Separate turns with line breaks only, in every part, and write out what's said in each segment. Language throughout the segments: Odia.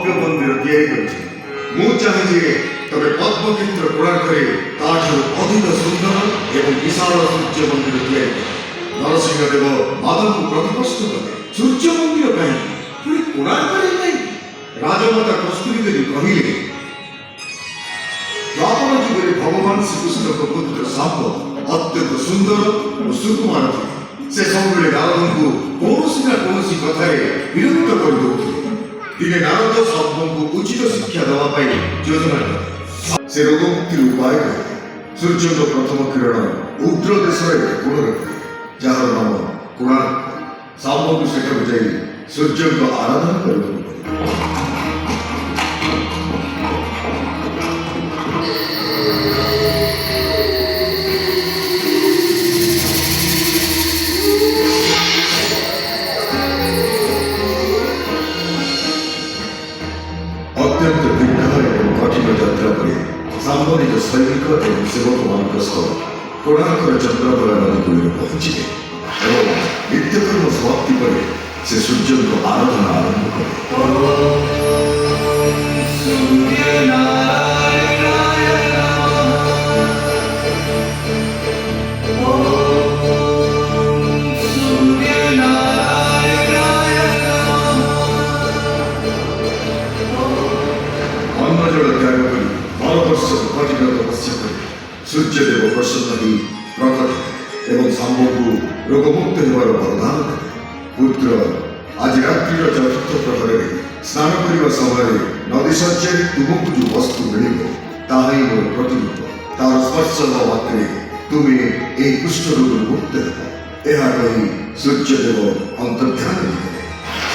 भव्य मंदिर तैयारी करिछि मु चाहे जे तबे पद्मचित्र कोणार्करे ताठु अधिक सुंदर एवं विशाल सूर्य मंदिर तैयारी नरसिंह देव माधव को प्रतिप्रश्न कले सूर्य मंदिर कहीं पुरी कोणार्करे नहीं राजमाता कस्तूरी देवी कहिले द्वापर जुगे भगवान श्रीकृष्ण पुत्र सांब अत्यंत सुंदर और सुकुमार थे से सब नारद को कौन सी कथा विरक्त कर दिने नारद सांब को उचित शिक्षा देवाई योजना कले से रोग मुक्ति उपाय सूर्य प्रथम किरण उग्र देश गुण रखे जार नाम कोणार्क सांब को सेठा जाई सूर्य को आराधना कर अत्यंत दीर्घ एवं कठिन यात्रा पर सांब निज सैनिक एवं सेवक मान कोणार्कर चंद्रभागा नदी कूल पहुंचे और नित्यकर्म समाप्ति पर से सूर्य को आराधना आरंभ करे सूर्यदेव प्रसन्न ही प्रकट एवं सांब को रोगमुक्त होवार वरदान देते पुत्र आज रात्रि चतुर्थ प्रहर स्नान करने समय नदी शଯ୍य तुमको जो वस्तु मिल ताही मोर प्रतिरूप तार स्पर्श मात्रे तुम्हें यह कुष्ठ रोग मुक्त हो कही सूर्यदेव अंतर्ध्यान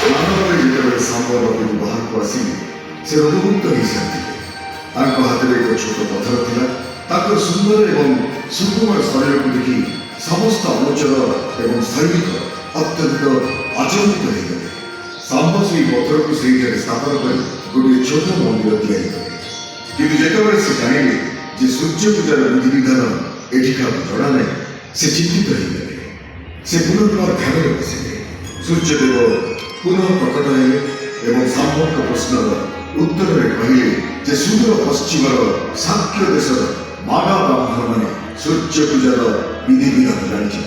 जो सांब नदी बाहर को आसिले से रोगमुक्त हो सारी हाथ में एक छोट पथर था ताकर सुंदर एवं सुकुमार शरीर को देखि समस्त अनुचर एवं सैनिक अत्यंत आचरित हो गए सांब से पथर को सही जगह स्थापन कर गोटे छोट मंदिर तैयारी कले कि जिते से जाने जे सूर्य पूजार विधि विधान एठी का जड़ा नहीं से चिंतित हो गए से पुनर्बार ध्यान में बसिले सूर्यदेव पुनः प्रकट है एवं सांब प्रश्न उत्तर में कहले जे सुदूर पश्चिम साक्य देशर मागा ब्राह्मण मैंने सूर्य पूजार विधि विधान जानी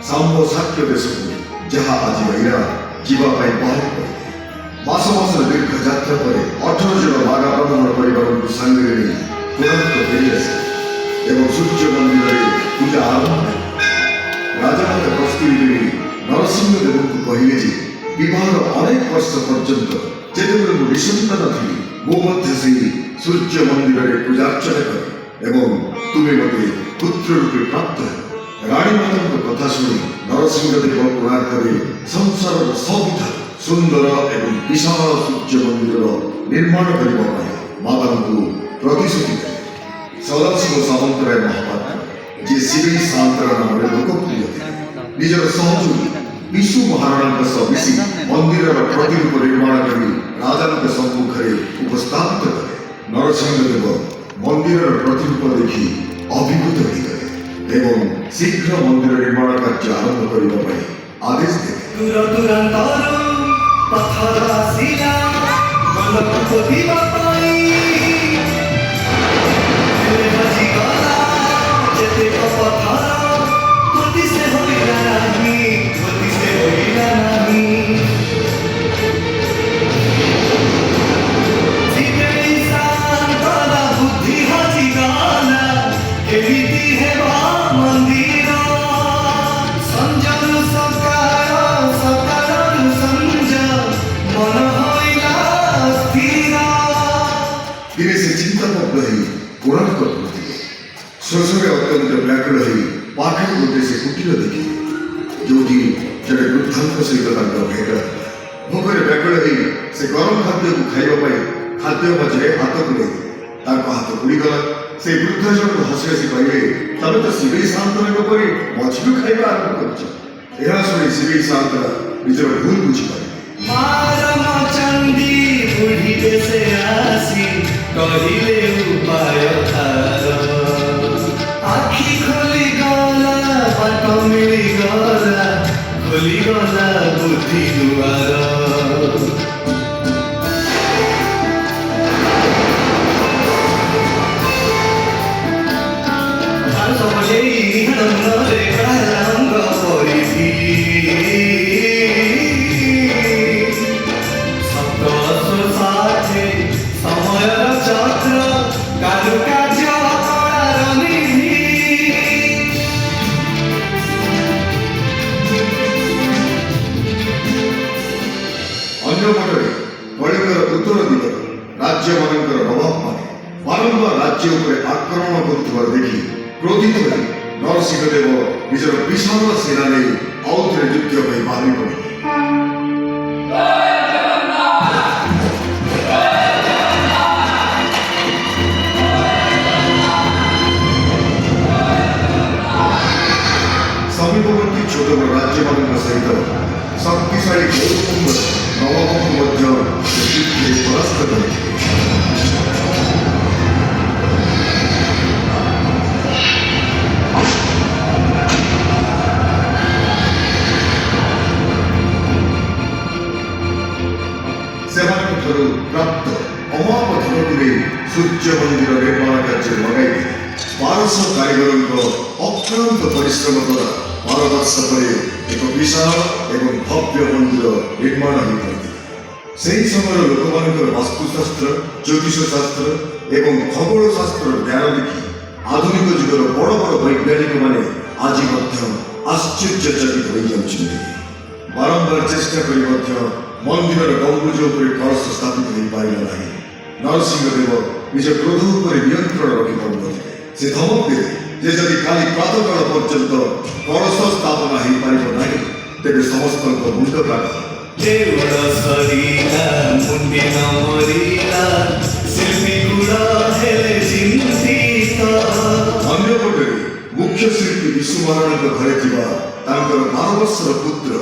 सांब साक्य देश को जहाँ आज महिला जावाई बाहर पड़े मास मास दीर्घ यात्रा पर 18 जन मागा ब्राह्मण परिवार को सांगे कोणार्क फेरी आसे एवं सूर्य मंदिर में पूजा आरंभ राजमाता कस्तूरी देवी नरसिंह देव को कहले जे विवाहर अनेक वर्ष पर्यंत जेतेबेले मु निसंतान थी मो मध्य से सूर्य मंदिर में पूजार्चना कर एवं तुम्हें मते पुत्र रूपे प्राप्त है रानी माता कथा शुणी नरसिंह देव कोणार्क संसार सबुठ सुंदर एवं विशाल सूर्य मंदिर निर्माण करने माता को प्रतिश्रुति देते सदाशिव सामंतराय महापात्र जे शिवी सांतरा नाम लोकप्रिय थे निजर सहयोगी विशु महाराणा सह मिसी मंदिर प्रतिरूप निर्माण कर राजा सम्मुख में उपस्थापित कले नरसिंह देव मंदिर प्रतिरूप देखि अभिभूत हो गए एवं शीघ्र मंदिर निर्माण कार्य आरंभ करने आदेश देते कोणार्क पहुंचे स्वशरे अत्यंत व्याकुल हो पाखे गोटे से कुटीर देखी जो जड़े वृद्धांक सहित भेट भोकरे व्याकुल हो से गरम खाद्य को खाइबा खाद्य मझे हाथ को ले हाथ पुड़ीगला से वृद्ध जन हसी हसी कहले तबे तो शिवी सांतरा पर मछली खाइबा आरंभ कर शिवी सांतरा निजर भूल बुझी पारे
कहिले उपाय आखि खोली गला बाट मिली गला खोली गला बुद्धि दुआर ସମୟର ଚକ୍ର କାରୁକାର୍ଯ୍ୟ କଳାର ନିଧି
ଅନ୍ୟପଟରେ କଳିଙ୍ଗର ଉତ୍ତର ଦିଗରେ ରାଜ୍ୟମାନଙ୍କର ନବାବମାନେ ବାରମ୍ବାର ରାଜ୍ୟ ଉପରେ ଆକ୍ରମଣ କରୁଥିବାର ଦେଖି କ୍ରୋଧିତ ହୋଇ ନରସିଂହ ଦେବ ନିଜର ବିଶାଳ ସେନା ନେଇ ଆଉଥରେ ଯୁଦ୍ଧ ପାଇଁ ବାହାରି ପଡ଼ିଲେ। ସମୀପବର୍ତ୍ତୀ ଛୋଟ ବଡ଼ ରାଜ୍ୟମାନଙ୍କ ସହିତ ଶକ୍ତିଶାଳୀ ଗୌତମ ନବାବଙ୍କୁ ମଧ୍ୟ ସେ ଯୁଦ୍ଧରେ ପରାସ୍ତ କରିଥିଲେ। ସେମାନଙ୍କଠାରୁ ପ୍ରାପ୍ତ ଅମାପ ଧନକୁ ନେଇ ସୂର୍ଯ୍ୟ ମନ୍ଦିର ନିର୍ମାଣ କାର୍ଯ୍ୟରେ ଲଗାଇଥିଲେ। 1200 କାରିଗରଙ୍କ ଅକ୍ଳାନ୍ତ ପରିଶ୍ରମ ଦ୍ୱାରା 12 ବର୍ଷ ପରେ ଏକ ବିଶାଳ ଏବଂ ଭବ୍ୟ ମନ୍ଦିର ନିର୍ମାଣ ହୋଇପାରିଥିଲା। ସେହି ସମୟର ଲୋକମାନଙ୍କର ବାସ୍ତୁଶାସ୍ତ୍ର, ଜ୍ୟୋତିଷ ଶାସ୍ତ୍ର ଏବଂ ଖଗୋଳ ଶାସ୍ତ୍ରର ଜ୍ଞାନ ଦେଖି ଆଧୁନିକ ଯୁଗର ବଡ଼ ବଡ଼ ବୈଜ୍ଞାନିକମାନେ ଆଜି ମଧ୍ୟ ଆଶ୍ଚର୍ଯ୍ୟଚକିତ ହୋଇଯାଉଛନ୍ତି। ବାରମ୍ବାର ଚେଷ୍ଟା କରି ମଧ୍ୟ ମନ୍ଦିରର ଗମ୍ବୁଜ ଉପରେ କଳସ ସ୍ଥାପିତ ହୋଇପାରିଲା ନାହିଁ। ନରସିଂହ ଦେବ ନିଜ କ୍ରୋଧ ଉପରେ ନିୟନ୍ତ୍ରଣ ରଖିପାରୁନଥିଲେ। ସେ ଧମକ ଦେଲେ ଯେ ଯଦି କାଲି ପ୍ରାତଃକାଳ ପର୍ଯ୍ୟନ୍ତ କଳସ ସ୍ଥାପନା ହୋଇପାରିବ ନାହିଁ ତେବେ ସମସ୍ତଙ୍କ ମୁଣ୍ଡ କାଟ ହେବ।
ଦେଉଳ ସରିଲା ମୁଣ୍ଡି ନ ମରିଲା ଶିଳ୍ପୀ ଗୁଡ଼ ହେଲେ ଚିନ୍ତିତ।
ଅନ୍ୟପଟରେ ମୁଖ୍ୟ ଶିଳ୍ପୀ ବିଶୁ ମହାରଣାଙ୍କ ଘରେ ଥିବା ତାଙ୍କର 12 ବର୍ଷର ପୁତ୍ର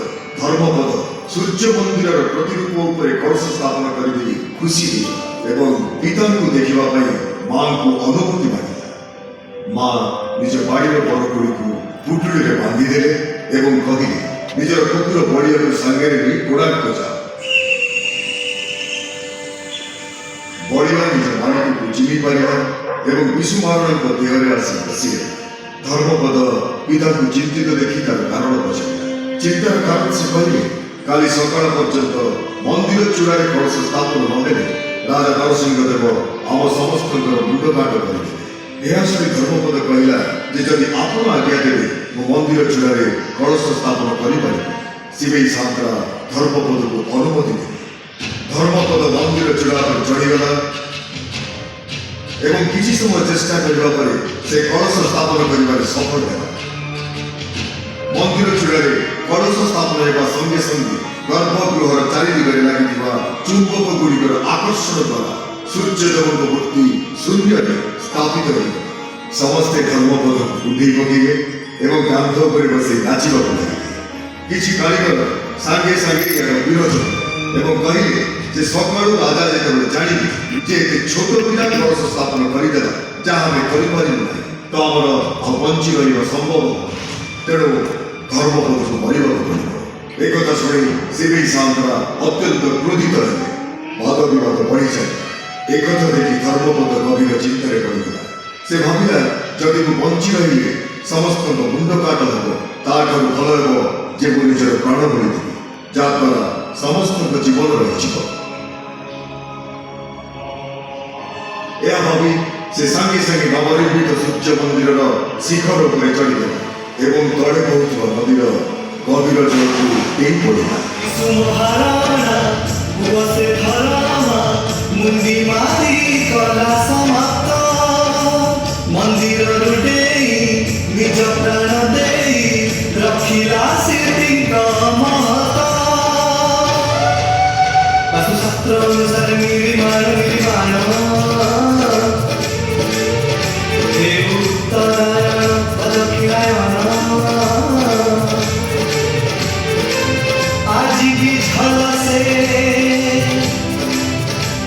ଧର୍ମପଦ ସୂର୍ଯ୍ୟ ମନ୍ଦିରର ପ୍ରତିରୂପ ଉପରେ କଳସ ସ୍ଥାପନ କରିଦେଇ ଖୁସି ହେଲେ ଏବଂ ପିତାଙ୍କୁ ଦେଖିବା ପାଇଁ ମାଙ୍କୁ ଅନୁମତି ମାଗିଲେ। ମା ନିଜ ବାଡ଼ିର ବରଗୁଡିକୁ ପୁଟୁଳିରେ ବାନ୍ଧିଦେଲେ ଏବଂ କହିଲେ ନିଜର ପୁତ୍ର ବଳିଆକୁ ସାଙ୍ଗରେ ନେଇ କୋଣାର୍କ ଯାଅ। ବଳିଆ ନିଜ ବାଡ଼ିକୁ ଚିହ୍ନି ପାରିଲା ଏବଂ ବିଶୁ ମହାରଣାଙ୍କ ଦେହରେ ଆସି ବସିଲେ। ଧର୍ମପଦ ପିତାଙ୍କୁ ଚିନ୍ତିତ ଦେଖି ତାର କାରଣ ପଚାରିଲା। ଚିନ୍ତାର କାରଣ ସେ କହିଲେ କାଲି ସକାଳ ପର୍ଯ୍ୟନ୍ତ ମନ୍ଦିର ଚୂଡ଼ାରେ କଳସ ସ୍ଥାପନ ନହେଲେ ରାଜା ନରସିଂହ ଦେବ ଆମ ସମସ୍ତଙ୍କର ମୁଣ୍ଡ କାଟ କରିଦେବେ। ଏହା ଶୁଣି ଧର୍ମପଦ କହିଲା ଯେ ଯଦି ଆପଣ ଆଜ୍ଞା ଦେବେ ମୁଁ ମନ୍ଦିର ଚୂଡ଼ାରେ କଳସ ସ୍ଥାପନ କରିପାରିବି। ଶିବେଇ ସାନ୍ତ୍ରା ଧର୍ମପଦକୁ ଅନୁମତି ଦେଲେ। ଧର୍ମପଦ ମନ୍ଦିର ଚୂଡ଼ା ଉପରେ ଚଢ଼ିଗଲା ଏବଂ କିଛି ସମୟ ଚେଷ୍ଟା କରିବା ପରେ ସେ କଳସ ସ୍ଥାପନ କରିବାରେ ସଫଳ ହେଲା। ମନ୍ଦିର ଚୂଡ଼ାରେ କଳସ ସ୍ଥାପନ ହେବା ସଙ୍ଗେ ସଙ୍ଗେ ଗର୍ଭଗୃହର ଚାରିଦିଗରେ ଲାଗିଥିବା ଚୁମ୍ବକ ଗୁଡ଼ିକର ଆକର୍ଷଣ ଦ୍ୱାରା ସୂର୍ଯ୍ୟଦେବଙ୍କ ମୂର୍ତ୍ତି ଶୂନ୍ୟରେ ସ୍ଥାପିତ ହୋଇଗଲା। ସମସ୍ତେ ଧର୍ମପଦକୁ କୁଣ୍ଢେଇ ପକେଇଲେ ଏବଂ କାନ୍ଧ ଉପରେ ବସି ନାଚିବାକୁ ଲାଗିଲେ। କିଛି କାରିଗର ସାଙ୍ଗେ ସାଙ୍ଗେ ଏହାର ବିରୋଧ ଏବଂ କହିଲେ ଯେ ସକାଳୁ ରାଜା ଯେତେବେଳେ ଜାଣିବେ ଯେ ଏତେ ଛୋଟ ପିଲା କଳସ ସ୍ଥାପନ କରିଦେଲା ଯାହା ଆମେ କରିପାରିବୁ ନାହିଁ ତ ଆମର ଆଉ ବଞ୍ଚି ରହିବା ସମ୍ଭବ ନୁହେଁ। ତେଣୁ ଧର୍ମପଦକୁ ମରିବାକୁ ପଡ଼ିବ। ଏକଥା ଶୁଣି ଶିବେଇ ସାନ୍ତ୍ରା ଅତ୍ୟନ୍ତ କ୍ରୋଧିତ ହେଲେ। ବାଦ ବିବାଦ ବଢ଼ିଯାଏ। ଏକଥା ଦେଖି ଧର୍ମପଦ ଗଭୀର ଚିନ୍ତାରେ ପଡ଼ିଗଲା। ସେ ଭାବିଲା ଯଦି ମୁଁ ବଞ୍ଚି ରହିଲେ ସମସ୍ତଙ୍କ ମୁଣ୍ଡ କାଟ ହେବ ତାଠାରୁ ଭଲ ହେବ ଯେ ମୁଁ ନିଜର ପ୍ରାଣ ବଳିଦେବି ଯାହାଦ୍ୱାରା ସମସ୍ତଙ୍କ ଜୀବନ ରହିଯିବ। ଏହା ଭାବି ସେ ସାଙ୍ଗେ ସାଙ୍ଗେ ନବନିର୍ମିତ ସୂର୍ଯ୍ୟ ମନ୍ଦିରର ଶିଖର ଉପରେ ଚଢ଼ିଗଲା ଏବଂ ତଳେ ବହୁଥିବା ନଦୀର ଗଭୀର ଜଳକୁ ଡେଇଁ ପଡ଼ିଲା।
ସୁମହାରଣା ପୁଅ ସେ ଧରମା ମୁଣ୍ଡି ମାରି କଲା ସମାପ୍ତ। ମନ୍ଦିର ଲୁଟେଇ ନିଜ ପ୍ରାଣ ଦେଇ ରଖିଲା ଶିଳ୍ପୀଙ୍କ ମହତ। ବାସ୍ତୁଶାସ୍ତ୍ର ଅନୁସାରେ ନିର୍ମାଣ ହେ ଉତ୍ତରାୟଣ ଦକ୍ଷିଣାୟନ ଆଜି ବି ଝଲସେ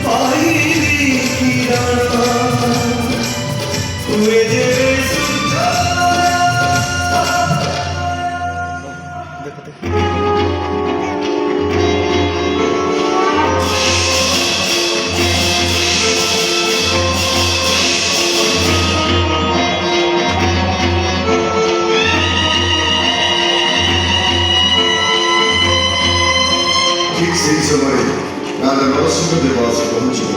କହିଲି କିରଣ ହୁଏ ଯେବେ ସୂର୍ଯ୍ୟ
ନରସିଂହଦେବ ଆସି ପହଞ୍ଚିଲେ।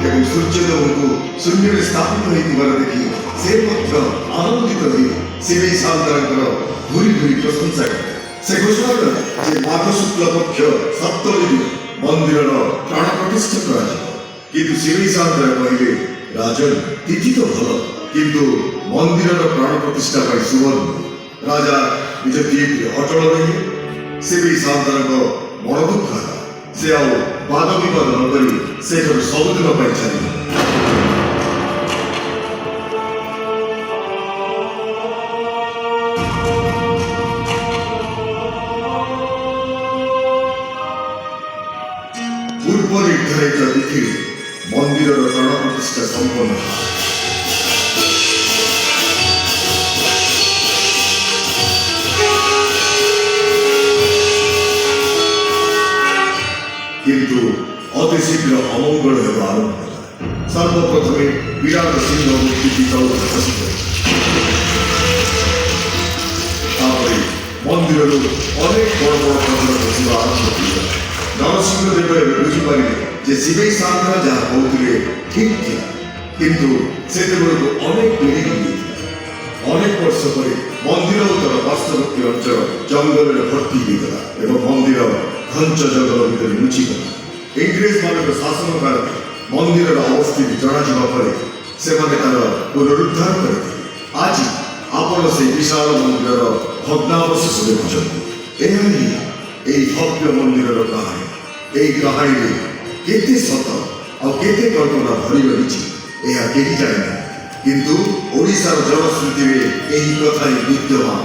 ଏବଂ ସୂର୍ଯ୍ୟଦେବଙ୍କୁ ଶୂନ୍ୟରେ ସ୍ଥାପିତ ହୋଇଥିବାର ଦେଖି ସେ ମଧ୍ୟ ଆନନ୍ଦିତ ହୋଇ ଶିବେଇ ସାନ୍ତାଙ୍କର ଭୁରି ଭୁରି ପ୍ରଶଂସା କଲେ। ସେ ଘୋଷଣା କଲେ ଯେ ମାଘ ଶୁକ୍ଳ ପକ୍ଷ ସପ୍ତମୀ ଦିନ ମନ୍ଦିରର ପ୍ରାଣ ପ୍ରତିଷ୍ଠା କରାଯିବ। କିନ୍ତୁ ଶିବେଇ ସାନ୍ତରା କହିଲେ, ରାଜନ, ତିଥି ତ ଭଲ, କିନ୍ତୁ ମନ୍ଦିରର ପ୍ରାଣ ପ୍ରତିଷ୍ଠା ପାଇଁ ଶୁଭ ନୁହେଁ। ରାଜା ନିଜ ଦିଗରେ ଅଟଳ ରହିଲେ। ଶିବେଇ ସାନ୍ତାଙ୍କ ମନ ଦୁଃଖ ହେଲା। ସେ ଆଉ ବାଦ ବିବାଦ ନ କରି ସେଠାରୁ ସବୁଦିନ ପାଇଁ ଚାଲିଲେ। ପୂର୍ବ ନିର୍ଦ୍ଧାରିତ ତିଥିରେ ମନ୍ଦିରର ପ୍ରାଣ ପ୍ରତିଷ୍ଠା ସମ୍ପନ୍ନ ହେଲା। କିନ୍ତୁ ଅତି ଶୀଘ୍ର ଅମଙ୍ଗଳ ହେବା ଆରମ୍ଭ ହେଲା। ସର୍ବପ୍ରଥମେ ବିରାଟ ସିଂହ ମୂର୍ତ୍ତିଟି ତଳକୁ ଖସିଗଲା। ତାପରେ ମନ୍ଦିରରୁ ଅନେକ ବଡ଼ ବଡ଼ ପଥର ଖସିବା ଆରମ୍ଭ ହୋଇଗଲା। ନରସିଂହଦେବ ଏବେ ବୁଝିପାରିଲେ ଯେ ଶିବେଇ ସାନ୍ତରା ଯାହା କହୁଥିଲେ ଠିକ୍ ଥିଲା, କିନ୍ତୁ ସେତେବେଳକୁ ଅନେକ ପିଢ଼ି ହୋଇଯାଇଥିଲା। ଅନେକ ବର୍ଷ ପରେ ମନ୍ଦିର ଓ ତାର ପାର୍ଶ୍ୱବର୍ତ୍ତୀ ଅଞ୍ଚଳ ଜଙ୍ଗଲରେ ଭର୍ତ୍ତି ହୋଇଗଲା ଏବଂ ମନ୍ଦିର ଘଞ୍ଚ ଜଙ୍ଗଲ ଭିତରେ ଲୁଚିଗଲା। ଇଂରେଜମାନଙ୍କ ଶାସନ କାଳରେ ମନ୍ଦିରର ଅବସ୍ଥିତି ଜଣାଯିବା ପରେ ସେମାନେ ତାର ପୁନରୁଦ୍ଧାର କରିଥିଲେ। ଆଜି ଆପଣ ସେହି ବିଶାଳ ମନ୍ଦିରର ଭଗ୍ନାବଶେଷ ଦେଖୁଛନ୍ତି। ଏହା ହିଁ ଏହି ଭବ୍ୟ ମନ୍ଦିରର କାହାଣୀ। ଏହି କାହାଣୀରେ କେତେ ସତ ଆଉ କେତେ କଳ୍ପନା ଭରି ରହିଛି ଏହା କେହି ଜାଣିନାହାନ୍ତି, କିନ୍ତୁ ଓଡ଼ିଶାର ଜନଶ୍ରୁତିରେ ଏହି କଥା ହିଁ ବିଦ୍ୟମାନ।